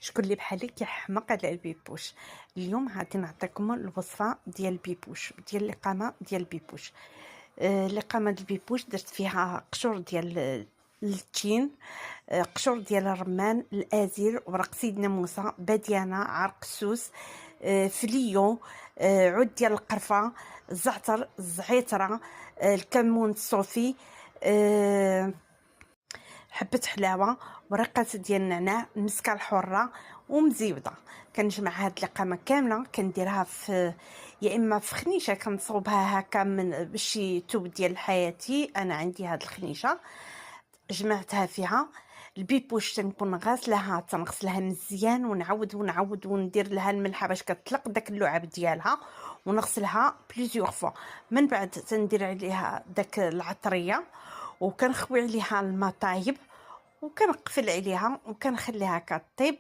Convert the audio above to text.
شكون اللي بحالي كيحماق على البيبوش. اليوم غادي نعطيكم الوصفه ديال البيبوش، ديال الاقامه ديال البيبوش. الاقامه ديال البيبوش درت فيها قشور ديال التين، قشور ديال الرمان، الازير، ورق سيدنا موسى، باديانه، عرق السوس، فليون، عود ديال القرفه، الزعتر، الزعتره، الكمون الصوفي، حبه حلاوه، ورقات ديال النعناع، المسكه الحره ومزيوده. كنجمع هاد القامه كامله كنديرها في يا اما في خنيشه كنصوبها هكا من باش يتوب ديال حياتي. انا عندي هاد الخنيشه جمعتها فيها. البيبوش تنكون غاسلها، تنغسلها مزيان ونعاود وندير لها الملحه باش كتطلق داك اللعاب ديالها، ونغسلها بليزيور فوا. من بعد تندير عليها داك العطريه وكنخوي عليها الماء طايب وكنقفل عليها وكنخليها كطيب.